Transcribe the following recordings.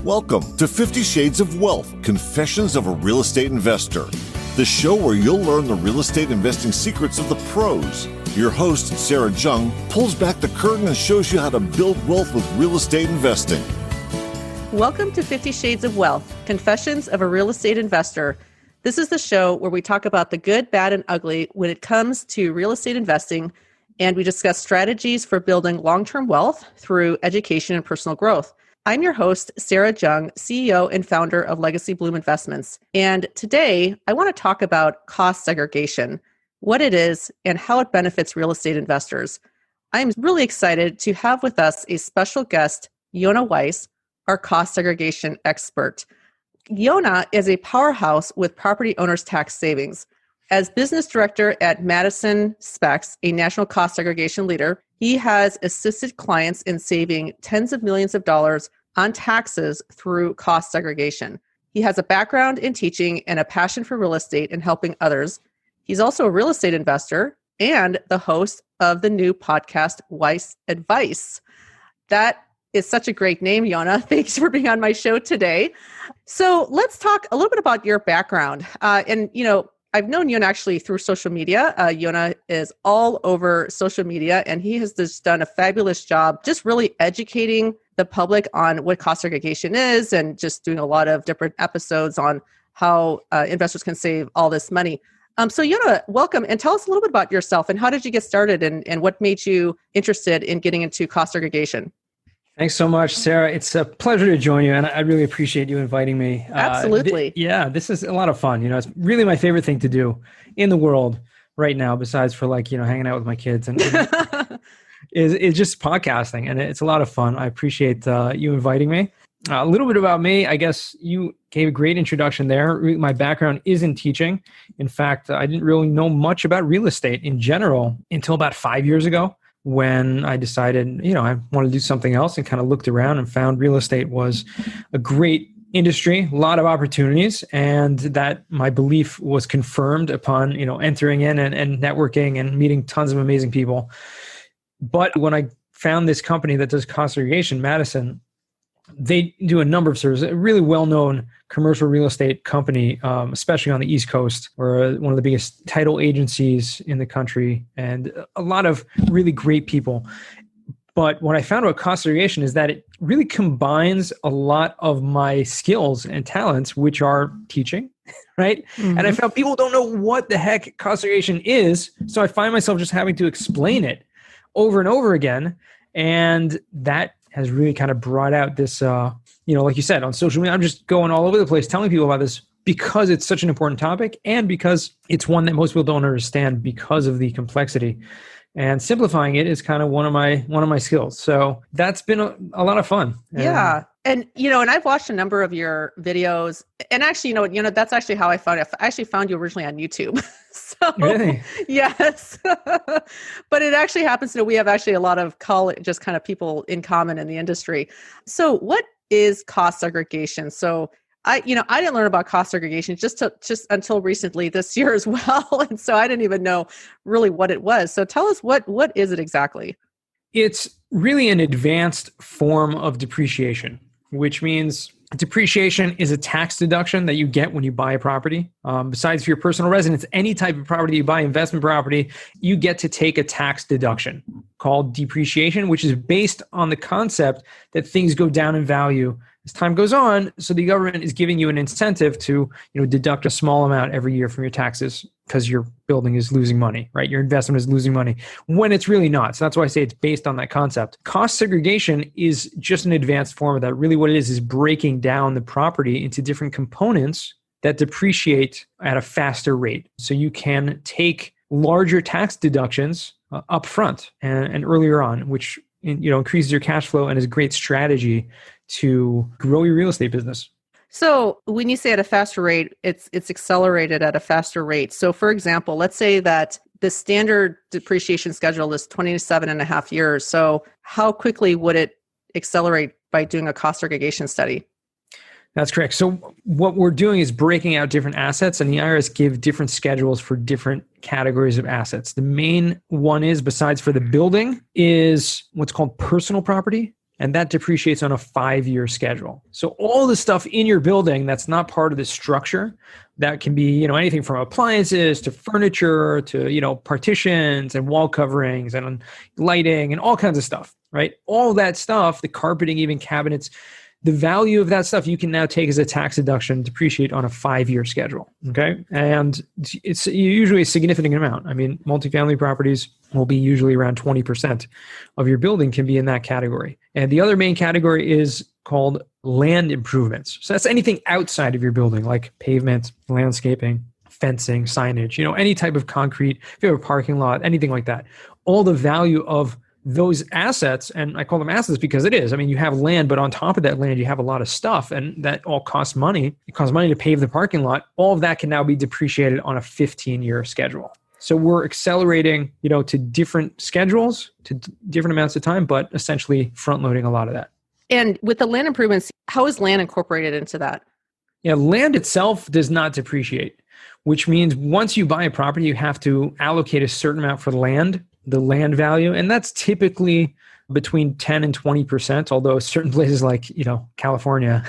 Welcome to 50 Shades of Wealth, Confessions of a Real Estate Investor, the show where you'll learn the real estate investing secrets of the pros. Your host, Sarah Jung, pulls back the curtain and shows you how to build wealth with real estate investing. Welcome to 50 Shades of Wealth, Confessions of a Real Estate Investor. This is the show where we talk about the good, bad, and ugly when it comes to real estate investing, and we discuss strategies for building long-term wealth through education and personal growth. I'm your host, Sarah Jung, CEO and founder of Legacy Bloom Investments. And today, I want to talk about cost segregation, what it is, and how it benefits real estate investors. I'm really excited to have with us a special guest, Yonah Weiss, our cost segregation expert. Yonah is a powerhouse with property owners' tax savings. As business director at Madison SPECS, a national cost segregation leader, he has assisted clients in saving tens of millions of dollars on taxes through cost segregation. He has a background in teaching and a passion for real estate and helping others. He's also a real estate investor and the host of the new podcast, Yonahs Advice. That is such a great name, Yonah. Thanks for being on my show today. So let's talk a little bit about your background. I've known Yonah actually through social media. Yonah is all over social media, and he has just done a fabulous job just really educating the public on what cost segregation is and just doing a lot of different episodes on how investors can save all this money. So Yonah, welcome, and tell us a little bit about yourself and how did you get started and what made you interested in getting into cost segregation? Thanks so much, Sarah. It's a pleasure to join you, and I really appreciate you inviting me. Absolutely. This is a lot of fun. It's really my favorite thing to do in the world right now, besides for hanging out with my kids and is just podcasting, and it's a lot of fun. I appreciate you inviting me. A little bit about me. I guess you gave a great introduction there. My background is in teaching. In fact, I didn't really know much about real estate in general until about 5 years ago, when I decided, I want to do something else, and kind of looked around and found real estate was a great industry, a lot of opportunities, and that my belief was confirmed upon, entering in and networking and meeting tons of amazing people. But when I found this company that does cost segregation, Madison, they do a number of services, a really well-known commercial real estate company, especially on the East Coast. We're one of the biggest title agencies in the country and a lot of really great people. But what I found about cost segregation is that it really combines a lot of my skills and talents, which are teaching, right? Mm-hmm. And I found people don't know what the heck cost segregation is. So I find myself just having to explain it over and over again. And that has really kind of brought out this, like you said, on social media, I'm just going all over the place telling people about this because it's such an important topic and because it's one that most people don't understand because of the complexity. And simplifying it is kind of one of my skills. So that's been a lot of fun. Yeah. And I've watched a number of your videos, and actually, that's actually how I found it. I actually found you originally on YouTube. So, really? Yes. But it actually happens we have actually a lot of just kind of people in common in the industry. So what is cost segregation? So I didn't learn about cost segregation just until recently this year as well. And so I didn't even know really what it was. So tell us, what is it exactly? It's really an advanced form of depreciation, which means depreciation is a tax deduction that you get when you buy a property. Besides for your personal residence, any type of property you buy, investment property, you get to take a tax deduction called depreciation, which is based on the concept that things go down in value as time goes on. So the government is giving you an incentive to, deduct a small amount every year from your taxes because your building is losing money, right? Your investment is losing money when it's really not. So that's why I say it's based on that concept. Cost segregation is just an advanced form of that. Really what it is breaking down the property into different components that depreciate at a faster rate. So you can take larger tax deductions up front and earlier on, which increases your cash flow and is a great strategy to grow your real estate business. So when you say at a faster rate, it's accelerated at a faster rate. So for example, let's say that the standard depreciation schedule is 27 and a half years. So how quickly would it accelerate by doing a cost segregation study? That's correct. So what we're doing is breaking out different assets, and the IRS give different schedules for different categories of assets. The main one is, besides for the building, is what's called personal property. and that depreciates on a 5-year schedule. So all the stuff in your building that's not part of the structure, that can be, anything from appliances to furniture to, partitions and wall coverings and lighting and all kinds of stuff, right? All that stuff, the carpeting, even cabinets, the value of that stuff you can now take as a tax deduction, depreciate on a 5-year schedule, okay? And it's usually a significant amount. I mean, multifamily properties will be usually around 20% of your building can be in that category. And the other main category is called land improvements. So that's anything outside of your building, like pavement, landscaping, fencing, signage, any type of concrete, if you have a parking lot, anything like that. All the value of those assets, and I call them assets because it is. I mean, you have land, but on top of that land, you have a lot of stuff, and that all costs money. It costs money to pave the parking lot. All of that can now be depreciated on a 15-year schedule. So we're accelerating, to different schedules, to different amounts of time, but essentially front-loading a lot of that. And with the land improvements, how is land incorporated into that? Yeah, land itself does not depreciate, which means once you buy a property, you have to allocate a certain amount for land, the land value, and that's typically between 10 and 20%, although certain places like, California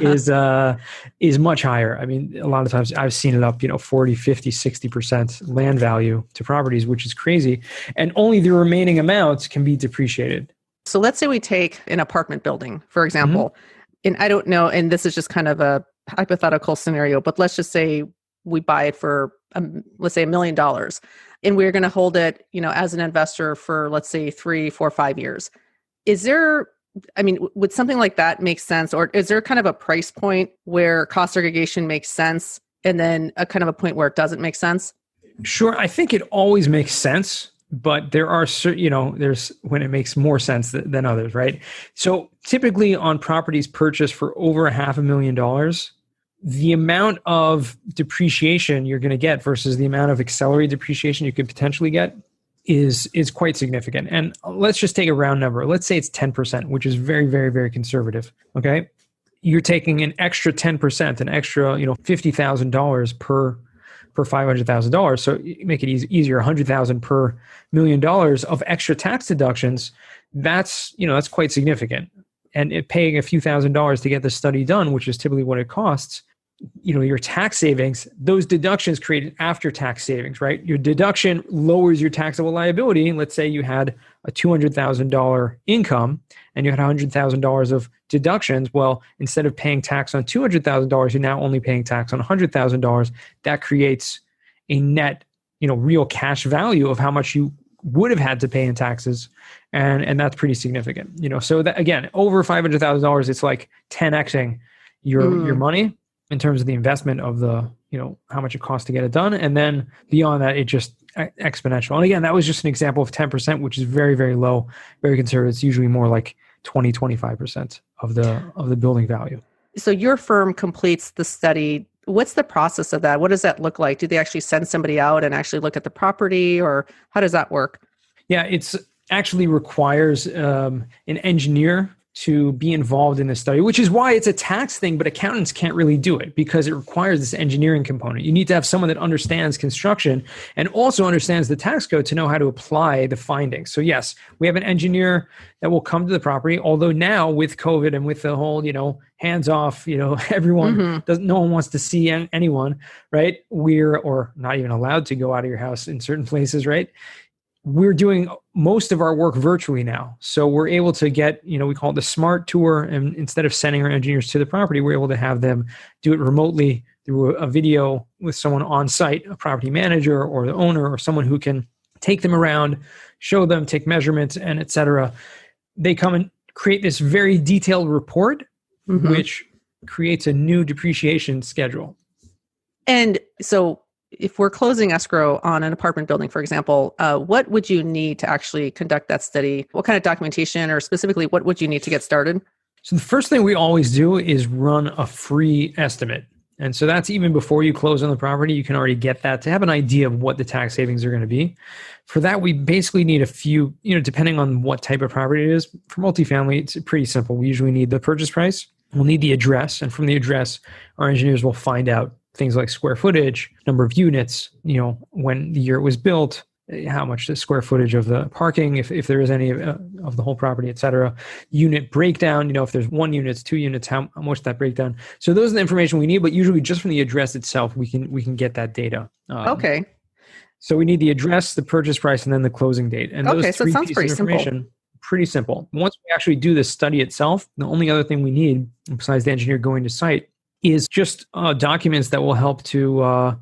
is much higher. I mean, a lot of times I've seen it up, 40, 50, 60% land value to properties, which is crazy. And only the remaining amounts can be depreciated. So let's say we take an apartment building, for example, and I don't know, and this is just kind of a hypothetical scenario, but let's just say we buy it for, let's say $1 million, and we're going to hold it, as an investor for, let's say 3, 4, 5 years. Would something like that make sense? Or is there kind of a price point where cost segregation makes sense and then a kind of a point where it doesn't make sense? Sure. I think it always makes sense, but there are certain, there's when it makes more sense than others, right? So typically on properties purchased for over $500,000, the amount of depreciation you're going to get versus the amount of accelerated depreciation you could potentially get is quite significant. And let's just take a round number. Let's say it's 10%, which is very, very, very conservative. Okay. You're taking an extra 10%, an extra, $50,000 per $500,000. So you make it easier, $100,000 per $1 million of extra tax deductions. That's quite significant. And paying a few $1,000s to get the study done, which is typically what it costs, your tax savings, those deductions create an after-tax savings, right? Your deduction lowers your taxable liability. Let's say you had a $200,000 income and you had $100,000 of deductions. Well, instead of paying tax on $200,000, you're now only paying tax on $100,000. That creates a net, real cash value of how much you would have had to pay in taxes. And that's pretty significant, so that again, over $500,000, it's like 10xing your money in terms of the investment of the, how much it costs to get it done. And then beyond that, it just exponential. And again, that was just an example of 10%, which is very, very low, very conservative. It's usually more like 20, 25% of the building value. So your firm completes the study. What's the process of that? What does that look like? Do they actually send somebody out and actually look at the property, or how does that work? Yeah, it's actually requires an engineer to be involved in the study, which is why it's a tax thing, but accountants can't really do it because it requires this engineering component. You need to have someone that understands construction and also understands the tax code to know how to apply the findings. So yes, we have an engineer that will come to the property, although now with COVID and with the whole, hands off, everyone no one wants to see anyone, right? Or not even allowed to go out of your house in certain places, right? We're doing most of our work virtually now. So we're able to get, we call it the smart tour. And instead of sending our engineers to the property, we're able to have them do it remotely through a video with someone on site, a property manager or the owner or someone who can take them around, show them, take measurements, and et cetera. They come and create this very detailed report, which creates a new depreciation schedule. And so if we're closing escrow on an apartment building, for example, what would you need to actually conduct that study? What kind of documentation, or specifically, what would you need to get started? So the first thing we always do is run a free estimate. And so that's even before you close on the property, you can already get that to have an idea of what the tax savings are going to be. For that, we basically need a few, depending on what type of property it is. For multifamily, it's pretty simple. We usually need the purchase price. We'll need the address. And from the address, our engineers will find out things like square footage, number of units, when the year it was built, how much the square footage of the parking, if there is any of the whole property, et cetera. Unit breakdown, if there's 1 unit, 2 units, how much that breakdown. So those are the information we need, but usually just from the address itself, we can get that data. Okay. So we need the address, the purchase price, and then the closing date. And those so it three sounds pieces pretty of simple. information, pretty simple. Once we actually do the study itself, the only other thing we need, besides the engineer going to site, is just documents that will help to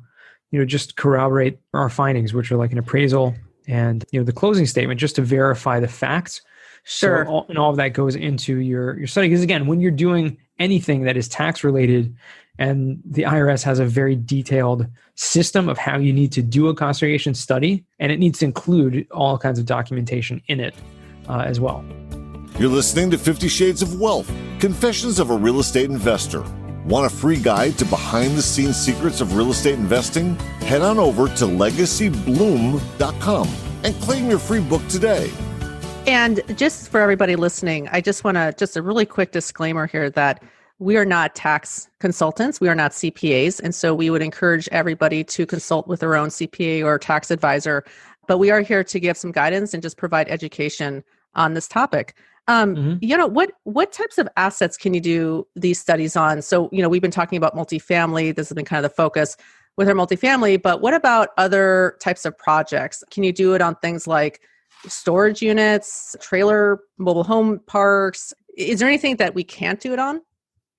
just corroborate our findings, which are like an appraisal and the closing statement, just to verify the facts. Sure. So all of that goes into your study. Because again, when you're doing anything that is tax related, and the IRS has a very detailed system of how you need to do a cost segregation study, and it needs to include all kinds of documentation in it as well. You're listening to 50 Shades of Wealth, Confessions of a Real Estate Investor. Want a free guide to behind-the-scenes secrets of real estate investing? Head on over to legacybloom.com and claim your free book today. And just for everybody listening, I just want to, just a really quick disclaimer here that we are not tax consultants. We are not CPAs. And so we would encourage everybody to consult with their own CPA or tax advisor. But we are here to give some guidance and just provide education on this topic. What types of assets can you do these studies on? So, we've been talking about multifamily. This has been kind of the focus with our multifamily, but what about other types of projects? Can you do it on things like storage units, trailer, mobile home parks? Is there anything that we can't do it on?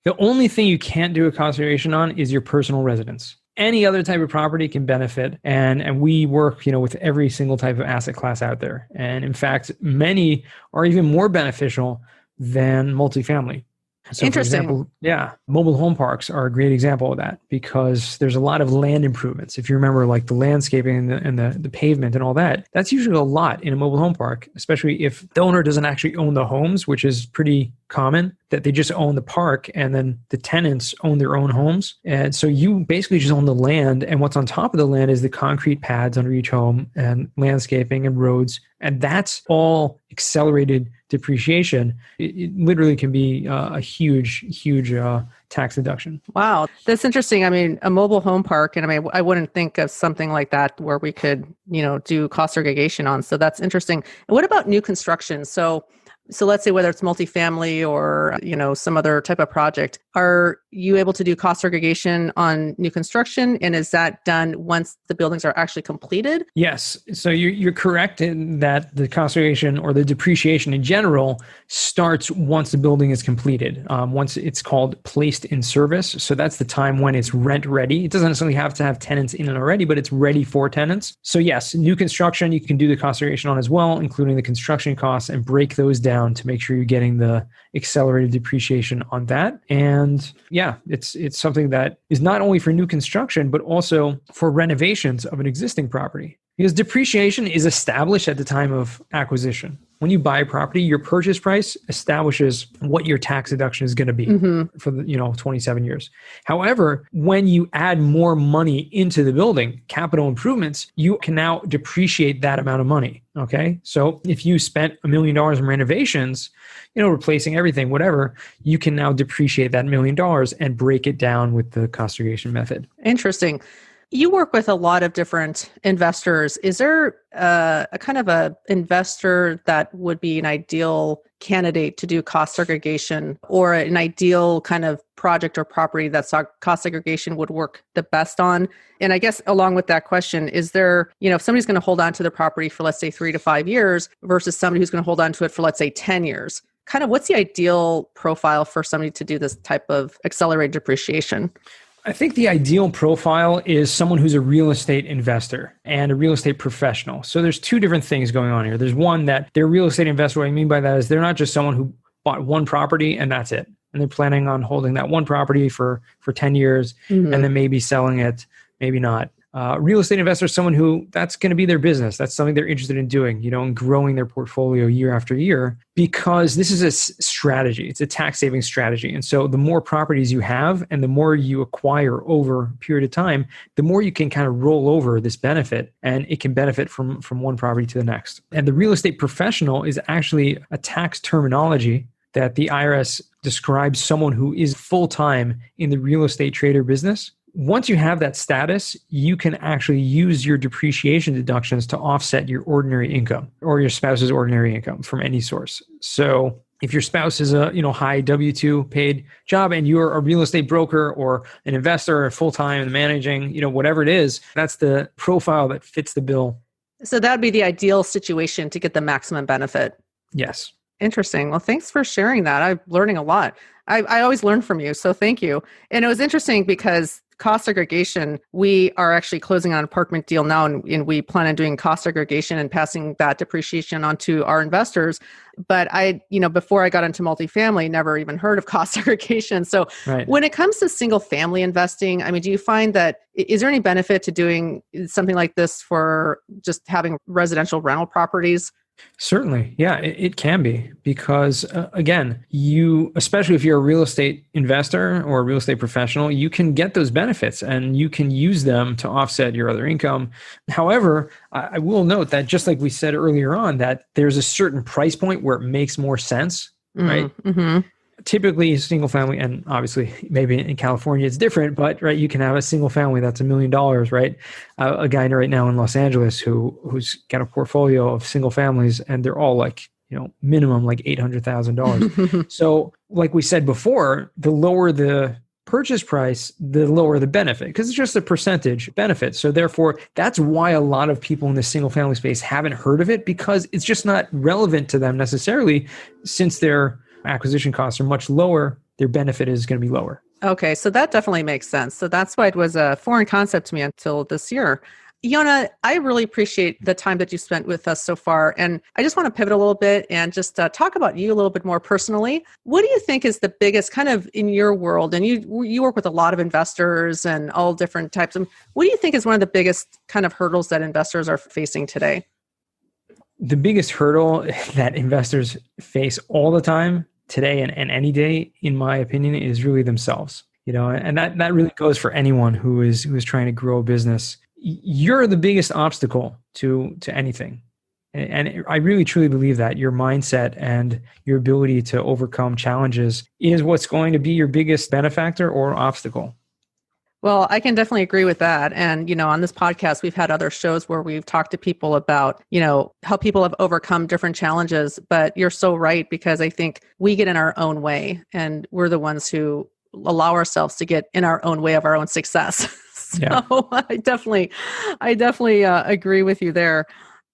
The only thing you can't do a cost segregation on is your personal residence. Any other type of property can benefit. And we work, with every single type of asset class out there. And in fact, many are even more beneficial than multifamily. So Interesting. For example, mobile home parks are a great example of that because there's a lot of land improvements. If you remember like the landscaping and the pavement and all that, that's usually a lot in a mobile home park, especially if the owner doesn't actually own the homes, which is pretty common, that they just own the park and then the tenants own their own homes. And so you basically just own the land, and what's on top of the land is the concrete pads under each home and landscaping and roads. And that's all accelerated depreciation. It literally can be a huge tax deduction. Wow. That's interesting. I mean, a mobile home park, and I wouldn't think of something like that where we could, do cost segregation on. So that's interesting. And what about new construction? So let's say whether it's multifamily or, some other type of project, are you able to do cost segregation on new construction? And is that done once the buildings are actually completed? Yes. So you're correct in that the cost segregation or the depreciation in general starts once the building is completed, once it's called placed in service. So that's the time when it's rent ready. It doesn't necessarily have to have tenants in it already, but it's ready for tenants. So yes, new construction, you can do the cost segregation on as well, including the construction costs, and break those down to make sure you're getting the accelerated depreciation on that. And it's something that is not only for new construction, but also for renovations of an existing property. Because depreciation is established at the time of acquisition. When you buy a property, your purchase price establishes what your tax deduction is going to be for the 27 years. However, when you add more money into the building, capital improvements, you can now depreciate that amount of money. Okay. So if you spent $1 million in renovations, replacing everything, whatever, you can now depreciate that $1 million and break it down with the cost segregation method. Interesting. You work with a lot of different investors. Is there a kind of a investor that would be an ideal candidate to do cost segregation, or an ideal kind of project or property that cost segregation would work the best on? And I guess along with that question, is there, if somebody's going to hold on to the property for, let's say, 3 to 5 years versus somebody who's going to hold on to it for, let's say, 10 years, kind of what's the ideal profile for somebody to do this type of accelerated depreciation? I think the ideal profile is someone who's a real estate investor and a real estate professional. So there's two different things going on here. There's one that they're a real estate investor. What I mean by that is they're not just someone who bought one property and that's it. And they're planning on holding that one property for 10 years and then maybe selling it, maybe not. Real estate investor is someone who that's going to be their business. That's something they're interested in doing, and growing their portfolio year after year, because this is a strategy. It's a tax saving strategy. And so the more properties you have and the more you acquire over a period of time, the more you can kind of roll over this benefit, and it can benefit from one property to the next. And the real estate professional is actually a tax terminology that the IRS describes someone who is full-time in the real estate trader business, once you have that status, you can actually use your depreciation deductions to offset your ordinary income or your spouse's ordinary income from any source. So if your spouse is a high W-2 paid job and you're a real estate broker or an investor or full-time and managing, whatever it is, that's the profile that fits the bill. So that'd be the ideal situation to get the maximum benefit. Yes. Interesting. Well, thanks for sharing that. I'm learning a lot. I always learn from you, so thank you. And it was interesting because cost segregation, we are actually closing on an apartment deal now, and we plan on doing cost segregation and passing that depreciation on to our investors. But before I got into multifamily, never even heard of cost segregation. So right. When it comes to single family investing, do you find that, is there any benefit to doing something like this for just having residential rental properties? Certainly. Yeah, it can be because, again, especially if you're a real estate investor or a real estate professional, you can get those benefits and you can use them to offset your other income. However, I will note that just like we said earlier on, that there's a certain price point where it makes more sense, right? Mm-hmm. Typically single family, and obviously maybe in California it's different, but right, you can have a single family that's $1 million, right? A guy right now in Los Angeles who's got a portfolio of single families, and they're all like, minimum like $800,000. So like we said before, the lower the purchase price, the lower the benefit, because it's just a percentage benefit. So therefore, that's why a lot of people in the single family space haven't heard of it, because it's just not relevant to them necessarily, since their acquisition costs are much lower, their benefit is going to be lower. Okay, so that definitely makes sense. So that's why it was a foreign concept to me until this year. Yonah, I really appreciate the time that you spent with us so far. And I just want to pivot a little bit and just talk about you a little bit more personally. What do you think is the biggest kind of in your world? And you work with a lot of investors and all different types of, what do you think is one of the biggest kind of hurdles that investors are facing today? The biggest hurdle that investors face all the time today and any day, in my opinion, is really themselves. And that really goes for anyone who is trying to grow a business. You're the biggest obstacle to anything. And I really truly believe that your mindset and your ability to overcome challenges is what's going to be your biggest benefactor or obstacle. Well, I can definitely agree with that. And, on this podcast, we've had other shows where we've talked to people about, how people have overcome different challenges. But you're so right, because I think we get in our own way, and we're the ones who allow ourselves to get in our own way of our own success. So yeah. I definitely agree with you there.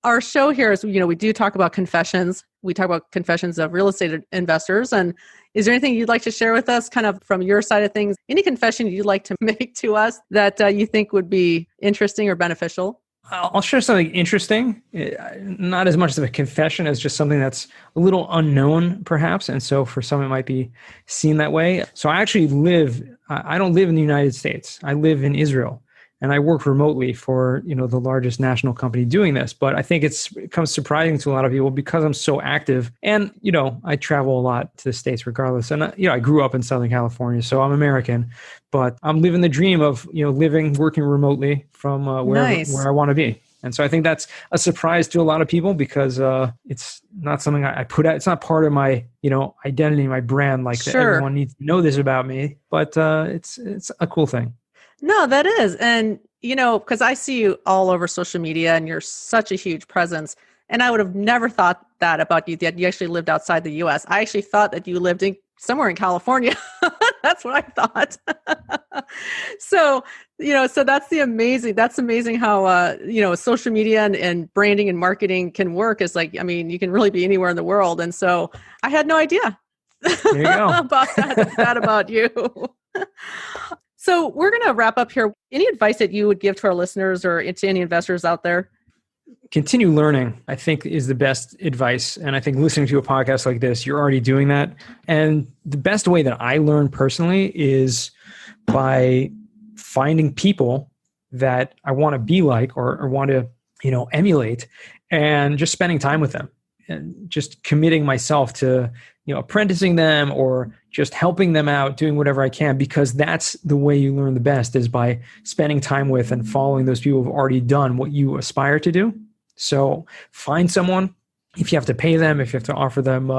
Our show here is, we do talk about confessions. We talk about confessions of real estate investors. And is there anything you'd like to share with us kind of from your side of things? Any confession you'd like to make to us that you think would be interesting or beneficial? I'll share something interesting, not as much of a confession as just something that's a little unknown perhaps. And so for some, it might be seen that way. So I actually I don't live in the United States. I live in Israel. And I work remotely for, the largest national company doing this. But I think it comes surprising to a lot of people because I'm so active. And, I travel a lot to the States regardless. And, I grew up in Southern California, so I'm American. But I'm living the dream of, working remotely from where I want to be. And so I think that's a surprise to a lot of people because it's not something I put out. It's not part of my, identity, my brand, like Sure. that everyone needs to know this about me. But it's a cool thing. No, that is. And, because I see you all over social media and you're such a huge presence. And I would have never thought that about you, that you actually lived outside the US. I actually thought that you lived somewhere in California. That's what I thought. So that's amazing how, social media and branding and marketing can work. Is like, you can really be anywhere in the world. And so I had no idea There you go. about that about you. So we're going to wrap up here. Any advice that you would give to our listeners or to any investors out there? Continue learning, I think, is the best advice. And I think listening to a podcast like this, you're already doing that. And the best way that I learn personally is by finding people that I want to be like or want to, emulate, and just spending time with them and just committing myself to, apprenticing them or just helping them out, doing whatever I can, because that's the way you learn the best, is by spending time with and following those people who've already done what you aspire to do. So find someone, if you have to pay them, if you have to offer them,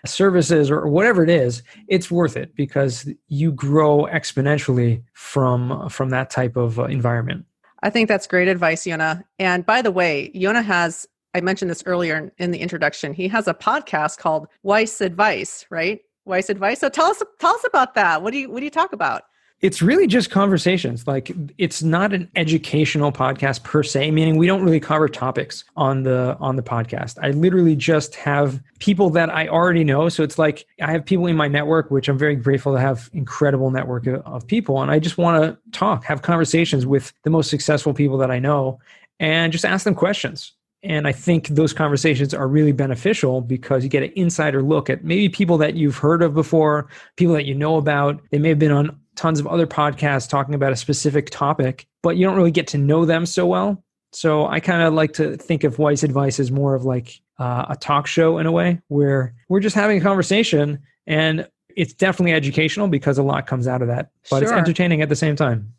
services or whatever it is, it's worth it because you grow exponentially from that type of environment. I think that's great advice, Yonah. And by the way, Yonah has, I mentioned this earlier in the introduction, he has a podcast called Weiss Advice, right? Weiss Advice. So tell us about that. What do you talk about? It's really just conversations. Like, it's not an educational podcast per se, meaning we don't really cover topics on the podcast. I literally just have people that I already know. So it's like I have people in my network, which I'm very grateful to have incredible network of people. And I just want to talk, have conversations with the most successful people that I know and just ask them questions. And I think those conversations are really beneficial because you get an insider look at maybe people that you've heard of before, people that you know about. They may have been on tons of other podcasts talking about a specific topic, but you don't really get to know them so well. So I kind of like to think of Weiss Advice as more of like a talk show in a way where we're just having a conversation, and it's definitely educational because a lot comes out of that, but It's entertaining at the same time.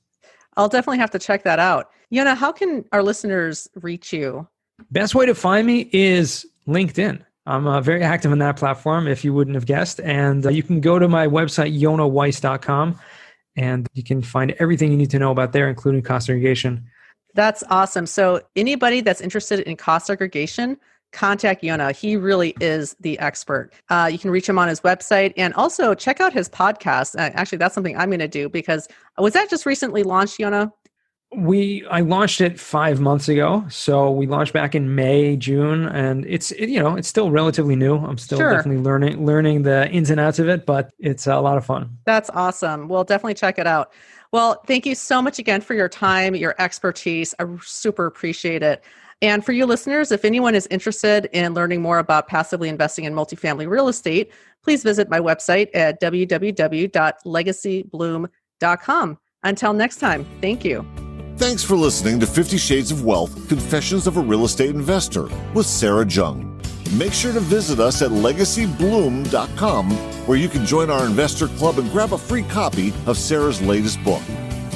I'll definitely have to check that out. Yonah, how can our listeners reach you? Best way to find me is LinkedIn. I'm very active on that platform, if you wouldn't have guessed. And you can go to my website, YonahWeiss.com, and you can find everything you need to know about there, including cost segregation. That's awesome. So anybody that's interested in cost segregation, contact Yonah. He really is the expert. You can reach him on his website and also check out his podcast. Actually, that's something I'm going to do because was that just recently launched, Yonah? I launched it 5 months ago. So we launched back in May, June, and it's still relatively new. I'm still definitely learning the ins and outs of it, but it's a lot of fun. That's awesome. Well, definitely check it out. Well, thank you so much again for your time, your expertise. I super appreciate it. And for you listeners, if anyone is interested in learning more about passively investing in multifamily real estate, please visit my website at www.legacybloom.com. Until next time, thank you. Thanks for listening to 50 Shades of Wealth, Confessions of a Real Estate Investor with Sarah Jung. Make sure to visit us at legacybloom.com, where you can join our investor club and grab a free copy of Sarah's latest book.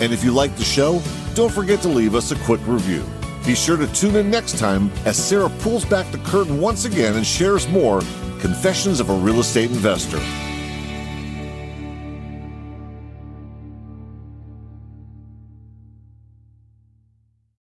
And if you like the show, don't forget to leave us a quick review. Be sure to tune in next time as Sarah pulls back the curtain once again and shares more Confessions of a Real Estate Investor.